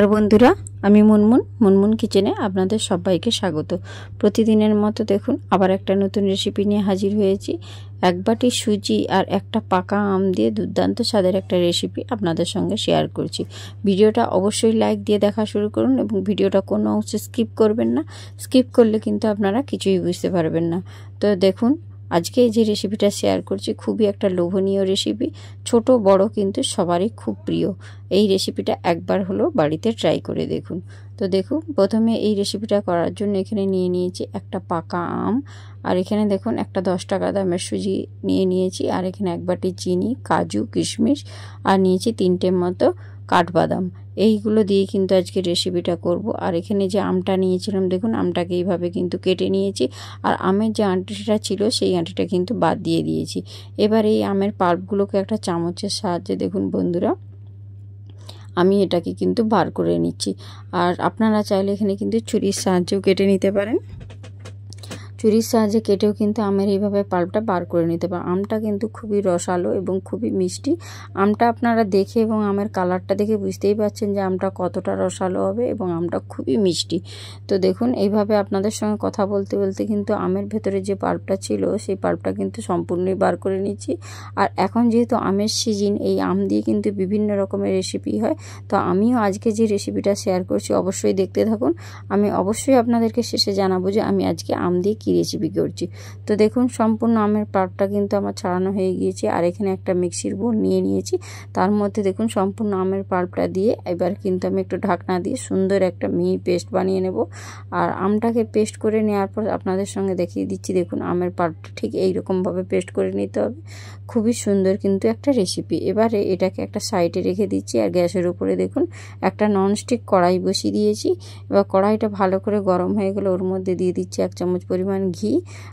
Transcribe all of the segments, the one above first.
আর বন্ধুরা, আমি মুনমুন কিচেনে আপনাদের সবাইকে স্বাগত। প্রতিদিনের মতো দেখুন আবার একটা নতুন রেসিপি নিয়ে হাজির হয়েছি। এক বাটি সুজি আর একটা পাকা আম দিয়ে দুর্দান্ত স্বাদের একটা রেসিপি আপনাদের সঙ্গে শেয়ার করছি। ভিডিওটা অবশ্যই লাইক দিয়ে দেখা শুরু করুন এবং ভিডিওটা কোনো অংশে স্কিপ করবেন না। স্কিপ করলে কিন্তু আপনারা কিছুই বুঝতে পারবেন না। তো দেখুন, আজকে যে রেসিপিটা শেয়ার করছি খুবই একটা লোভনীয় রেসিপি, ছোট বড় কিন্তু সবারই খুব প্রিয়। এই রেসিপিটা একবার হলো বাড়িতে ট্রাই করে দেখুন। তো দেখুন, প্রথমে এই রেসিপিটা করার জন্য এখানে নিয়ে নিয়েছি একটা পাকা আম, আর এখানে দেখুন একটা 10 টাকা দামের সুজি নিয়ে নিয়েছি, আর এখানে এক বাটি চিনি, কাজু, কিশমিশ আর নিয়েছি 3টে মতো কাঠবাদাম। এইগুলো দিয়ে কিন্তু আজকে রেসিপিটা করব। আর এখানে যে আমটা নিয়েছিলাম দেখুন, আমটাকে এইভাবে কিন্তু কেটে নিয়েছি, আর আমের যে আঁটিটা ছিল সেই আঁটিটা কিন্তু বাদ দিয়ে দিয়েছি। এবার এই আমের পাল্পগুলোকে একটা চামচের সাহায্যে দেখুন বন্ধুরা আমি এটাকে কিন্তু বার করে নিচ্ছি। আর আপনারা চাইলে এখানে কিন্তু ছুরির সাহায্যেও কেটে নিতে পারেন। ছুরির সাহায্যে কেটেও কিন্তু আমের এইভাবে পাল্পটা বার করে নিতে পারেন। আমটা কিন্তু খুবই রসালো এবং খুবই মিষ্টি। আমটা আপনারা দেখে এবং আমের কালারটা দেখে বুঝতেই পারছেন যে আমটা কতটা রসালো হবে এবং আমটা খুবই মিষ্টি। তো দেখুন, এইভাবে আপনাদের সঙ্গে কথা বলতে বলতে কিন্তু আমের ভেতরে যে পাল্পটা ছিল সেই পাল্পটা কিন্তু সম্পূর্ণই বার করে নিচ্ছি। আর এখন যেহেতু আমের সিজন, এই আম দিয়ে কিন্তু বিভিন্ন রকমের রেসিপি হয়। তো আমিও আজকে যে রেসিপিটা শেয়ার করছি অবশ্যই দেখতে থাকুন। আমি অবশ্যই আপনাদেরকে শেষে জানাবো যে আমি আজকে আম দিয়ে রেসিপি করছি। তো দেখুন, সম্পূর্ণ আমের পাল্পটা কিন্তু আমার ছাড়ানো হয়ে গিয়েছে। আর এখানে একটা মিক্সির বোল নিয়ে নিয়েছি, তার মধ্যে দেখুন সম্পূর্ণ আমের পাল্পটা দিয়ে এবার কিন্তু আমি একটু ঢাকনা দিয়ে সুন্দর একটা মিহি পেস্ট বানিয়ে নেব। আর আমটাকে পেস্ট করে নেওয়ার পর আপনাদের সঙ্গে দেখিয়ে দিচ্ছি। দেখুন, আমের পাল্পটা ঠিক এইরকমভাবে পেস্ট করে নিতে হবে। খুবই সুন্দর কিন্তু একটা রেসিপি। এবারে এটাকে একটা সাইডে রেখে দিচ্ছি, আর গ্যাসের উপরে দেখুন একটা ননস্টিক কড়াই বসিয়ে দিয়েছি। এবার কড়াইটা ভালো করে গরম হয়ে গেলে ওর মধ্যে দিয়ে দিচ্ছি 1 চামচ পরিমাণ ঘি।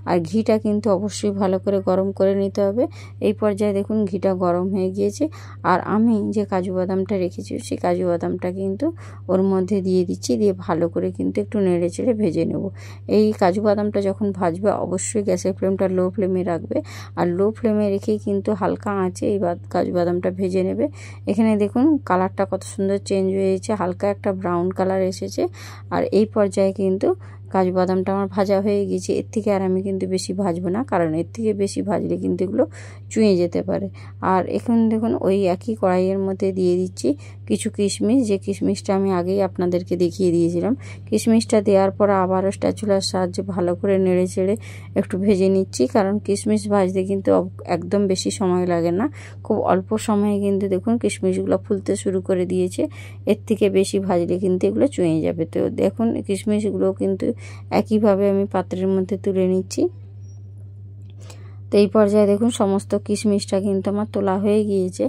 আর ঘিটা কিন্তু অবশ্যই ভালো করে গরম করে নিতে হবে। এই পর্যায়ে দেখুন ঘিটা গরম হয়ে গিয়েছে, আর আমি যে কাজু বাদামটা রেখেছি সেই কাজু বাদামটা কিন্তু ওর মধ্যে দিয়ে দিচ্ছি। দিয়ে ভালো করে কিন্তু একটু নেড়ে চেড়ে ভেজে নেব। এই কাজু বাদামটা যখন ভাজবে অবশ্যই গ্যাসের ফ্লেমটা লো ফ্লেমে রাখবে, আর লো ফ্লেমে রেখেই কিন্তু হালকা আঁচে এই কাজু বাদামটা ভেজে নেবে। এখানে দেখুন কালারটা কত সুন্দর চেঞ্জ হয়েছে, হালকা একটা ব্রাউন কালার এসেছে। আর এই পর্যায়ে কিন্তু কাজু বাদামটা আমার ভাজা হয়ে গেছে। এর থেকে আর আমি কিন্তু বেশি ভাজবো না, কারণ এর থেকে বেশি ভাজলে কিন্তু এগুলো চুঁয়ে যেতে পারে। আর এখন দেখুন ওই একই কড়াইয়ের মধ্যে দিয়ে দিচ্ছি কিছু কিশমিশ, যে কিশমিশটা আমি আগেই আপনাদেরকে দেখিয়ে দিয়েছিলাম। কিশমিশটা দেওয়ার পর আবারও স্প্যাচুলার সাহায্যে ভালো করে নেড়ে চেড়ে একটু ভেজে নিচ্ছি, কারণ কিশমিশ ভাজতে কিন্তু একদম বেশি সময় লাগে না, খুব অল্প সময়ে কিন্তু দেখুন কিশমিশগুলো ফুলতে শুরু করে দিয়েছে। এর থেকে বেশি ভাজলে কিন্তু এগুলো চুঁয়ে যাবে। তো দেখুন কিশমিশগুলো কিন্তু একইভাবে আমি পাত্রের মধ্যে তুলে নিচ্ছি। তো এই পর্যায়ে দেখুন সমস্ত কিশমিশটা কিন্তু আমার তোলা হয়ে গিয়েছে।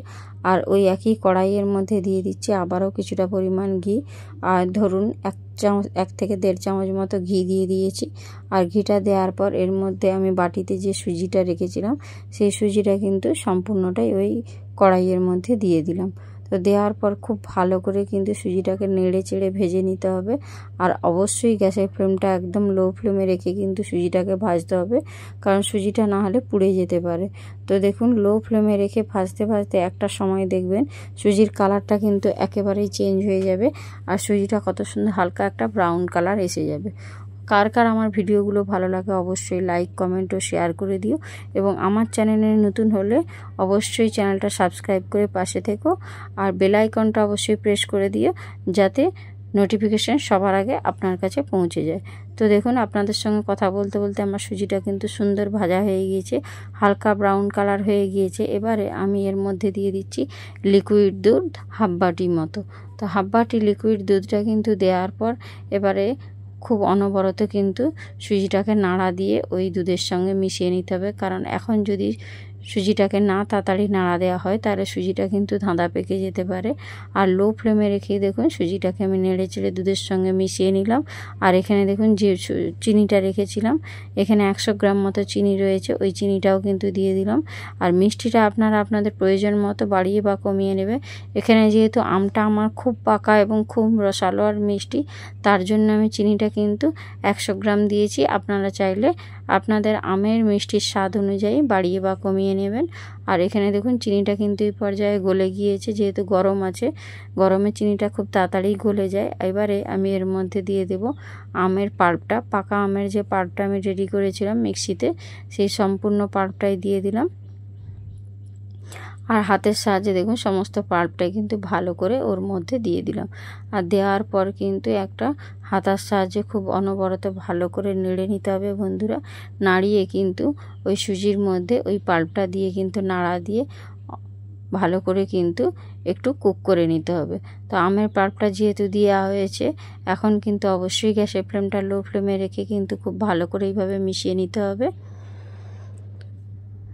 আর ওই একই কড়াইয়ের মধ্যে দিয়ে দিচ্ছি আবারও কিছুটা পরিমাণ ঘি। আর ধরুন 1 থেকে 1.5 চামচ মতো ঘি দিয়ে দিয়েছি। আর ঘিটা দেওয়ার পর এর মধ্যে আমি বাটিতে যে সুজিটা রেখেছিলাম সেই সুজিটা কিন্তু সম্পূর্ণটাই ওই কড়াইয়ের মধ্যে দিয়ে দিলাম। তো দেওয়ার পর খুব ভালো করে কিন্তু সুজিটাকে নেড়ে চেড়ে ভেজে নিতে হবে। আর অবশ্যই গ্যাসের ফ্লেমটা একদম লো ফ্লেমে রেখে কিন্তু সুজিটাকে ভাজতে হবে, কারণ সুজিটা না হলে পুড়ে যেতে পারে। তো দেখুন লো ফ্লেমে রেখে ভাজতে ভাজতে একটা সময় দেখবেন সুজির কালারটা কিন্তু একেবারেই চেঞ্জ হয়ে যাবে, আর সুজিটা কত সুন্দর হালকা একটা ব্রাউন কালার এসে যাবে। কার কার আমার ভিডিওগুলো ভালো লাগে অবশ্যই লাইক, কমেন্ট ও শেয়ার করে দিও, এবং আমার চ্যানেলে নতুন হলে অবশ্যই চ্যানেলটা সাবস্ক্রাইব করে পাশে থেকো, আর বেল আইকনটা অবশ্যই প্রেস করে দিও যাতে নোটিফিকেশান সবার আগে আপনার কাছে পৌঁছে যায়। তো দেখুন আপনাদের সঙ্গে কথা বলতে বলতে আমার সুজিটা কিন্তু সুন্দর ভাজা হয়ে গিয়েছে, হালকা ব্রাউন কালার হয়ে গিয়েছে। এবারে আমি এর মধ্যে দিয়ে দিচ্ছি লিকুইড দুধ 1/2 বাটি মতো। তো 1/2 বাটি লিকুইড দুধটা কিন্তু দেওয়ার পর এবারে খুব অনবরত কিন্তু সুজিটাকে নাড়া দিয়ে ওই দুধের সঙ্গে মিশিয়ে নিতে হবে, কারণ এখন যদি সুজিটাকে না তাড়াতাড়ি নাড়া দেওয়া হয় তাহলে সুজিটা কিন্তু ধাঁধা পেকে যেতে পারে। আর লো ফ্লেমে রেখে দেখুন সুজিটাকে আমি নেড়ে চেড়ে দুধের সঙ্গে মিশিয়ে নিলাম। আর এখানে দেখুন যে চিনিটা রেখেছিলাম, এখানে 100 গ্রাম মতো চিনি রয়েছে, ওই চিনিটাও কিন্তু দিয়ে দিলাম। আর মিষ্টিটা আপনারা আপনাদের প্রয়োজন মতো বাড়িয়ে বা কমিয়ে নেবে। এখানে যেহেতু আমটা আমার খুব পাকা এবং খুব রসালো আর মিষ্টি, তার জন্য আমি চিনিটা কিন্তু 100 গ্রাম দিয়েছি। আপনারা চাইলে আপনাদের আমের মিষ্টির স্বাদ অনুযায়ী বাড়িয়ে বা কমিয়ে নেবেন। আর এখানে দেখুন চিনিটা কিন্তু এই পর্যায়ে গলে গিয়েছে, যেহেতু গরম আছে, গরমে চিনিটা খুব তাড়াতাড়ি গলে যায়। এবারে আমি এর মধ্যে দিয়ে দেব আমের পাল্পটা, পাকা আমের যে পাল্পটা আমি রেডি করেছিলাম মিক্সিতে, সেই সম্পূর্ণ পাল্পটাই দিয়ে দিলাম। আর হাতের সাহায্যে দেখুন সমস্ত পাল্পটাই কিন্তু ভালো করে ওর মধ্যে দিয়ে দিলাম। আর দেওয়ার পর কিন্তু একটা হাতার সাহায্যে খুব অনবরত ভালো করে নেড়ে নিতে হবে বন্ধুরা। নাড়িয়ে কিন্তু ওই সুজির মধ্যে ওই পাল্পটা দিয়ে কিন্তু নাড়া দিয়ে ভালো করে কিন্তু একটু কুক করে নিতে হবে। তো আমের পাল্পটা যেহেতু দেওয়া হয়েছে, এখন কিন্তু অবশ্যই গ্যাসের ফ্লেমটা লো ফ্লেমে রেখে কিন্তু খুব ভালো করে এইভাবে মিশিয়ে নিতে হবে।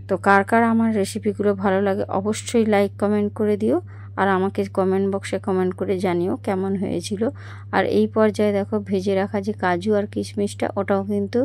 তো কার কার আমার রেসিপিগুলো ভালো লাগে অবশ্যই লাইক কমেন্ট করে দিও, আর আমাকে কমেন্ট বক্সে কমেন্ট করে জানিও কেমন হয়েছিল। আর এই পর্যায়ে দেখো ভেজে রাখা যে কাজু আর কিশমিশটা, ওটাও কিন্তু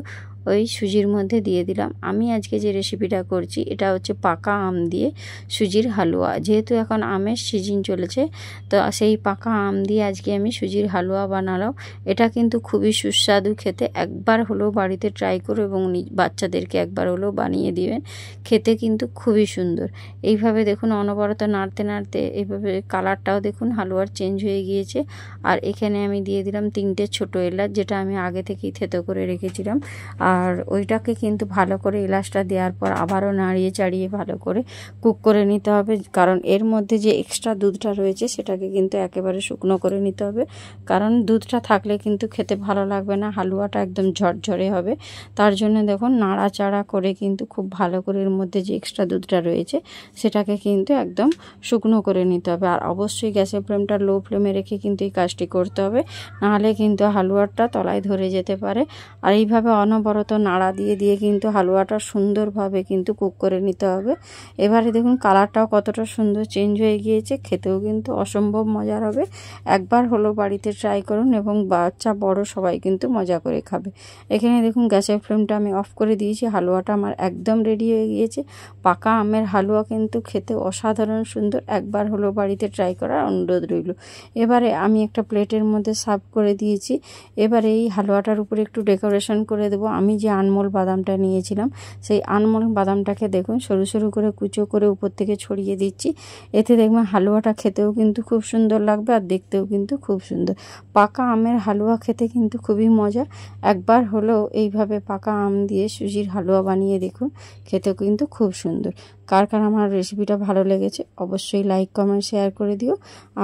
ওই সুজির মধ্যে দিয়ে দিলাম। আমি আজকে যে রেসিপিটা করছি এটা হচ্ছে পাকা আম দিয়ে সুজির হালুয়া। যেহেতু এখন আমের সিজন চলেছে, তো সেই পাকা আম দিয়ে আজকে আমি সুজির হালুয়া বানালাম। এটা কিন্তু খুবই সুস্বাদু খেতে, একবার হলেও বাড়িতে ট্রাই করো এবং বাচ্চাদেরকে একবার হলেও বানিয়ে দিবেন। খেতে কিন্তু খুবই সুন্দর। এইভাবে দেখুন অনবরত নাড়তে নাড়তে এইভাবে কালারটাও দেখুন হালুয়ার চেঞ্জ হয়ে গিয়েছে। আর এখানে আমি দিয়ে দিলাম 3টে ছোটো এলাচ, যেটা আমি আগে থেকেই থেতো করে রেখেছিলাম। আর ওইটাকে কিন্তু ভালো করে এলাচটা দেওয়ার পর আবারও নাড়িয়ে চাড়িয়ে ভালো করে কুক করে নিতে হবে, কারণ এর মধ্যে যে এক্সট্রা দুধটা রয়েছে সেটাকে কিন্তু একেবারে শুকনো করে নিতে হবে, কারণ দুধটা থাকলে কিন্তু খেতে ভালো লাগবে না, হালুয়াটা একদম ঝরঝরে হবে। তার জন্য দেখুন নাড়াচাড়া করে কিন্তু খুব ভালো করে এর মধ্যে যে এক্সট্রা দুধটা রয়েছে সেটাকে কিন্তু একদম শুকনো করে নিতে হবে। আর অবশ্যই গ্যাসের ফ্লেমটা লো ফ্লেমে রেখে কিন্তু এই কাজটি করতে হবে, নাহলে কিন্তু হালুয়াটা তলায় ধরে যেতে পারে। আর এইভাবে অনবরত নাড়া দিয়ে দিয়ে কিন্তু হালুয়াটা সুন্দরভাবে কিন্তু কুক করে নিতে হবে। এবারে দেখুন কালারটাও কতটা সুন্দর চেঞ্জ হয়ে গিয়েছে, খেতেও কিন্তু অসম্ভব মজার হবে। একবার হলো বাড়িতে ট্রাই করুন এবং বাচ্চা বড় সবাই কিন্তু মজা করে খাবে। এখানে দেখুন গ্যাসের ফ্লেমটা আমি অফ করে দিয়েছি, হালুয়াটা আমার একদম রেডি হয়ে গিয়েছে। পাকা আমের হালুয়া কিন্তু খেতে অসাধারণ সুন্দর, একবার হলো বাড়িতে ট্রাই করার অনুরোধ রইল। এবারে আমি একটা প্লেটের মধ্যে সার্ভ করে দিয়েছি। এবারে এই হালুয়াটার উপরে একটু ডেকোরেশন করে দেবো। আমি যে আনমোল বাদামটা নিয়েছিলাম, সেই আনমোল বাদামটাকে দেখুন সরু সরু করে কুচো করে উপর থেকে ছড়িয়ে দিচ্ছি। এতে দেখবেন হালুয়াটা খেতেও কিন্তু খুব সুন্দর লাগবে আর দেখতেও কিন্তু খুব সুন্দর। পাকা আমের হালুয়া খেতে কিন্তু খুবই মজা, একবার হলেও এইভাবে পাকা আম দিয়ে সুজির হালুয়া বানিয়ে দেখুন, খেতেও কিন্তু খুব সুন্দর। কার কার আমার রেসিপিটা ভালো লেগেছে অবশ্যই লাইক কমেন্ট শেয়ার করে দিও।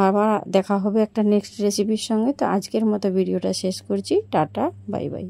আবার দেখা হবে একটা নেক্সট রেসিপির সঙ্গে। তো আজকের মতো ভিডিওটা শেষ করছি, টাটা বাই বাই।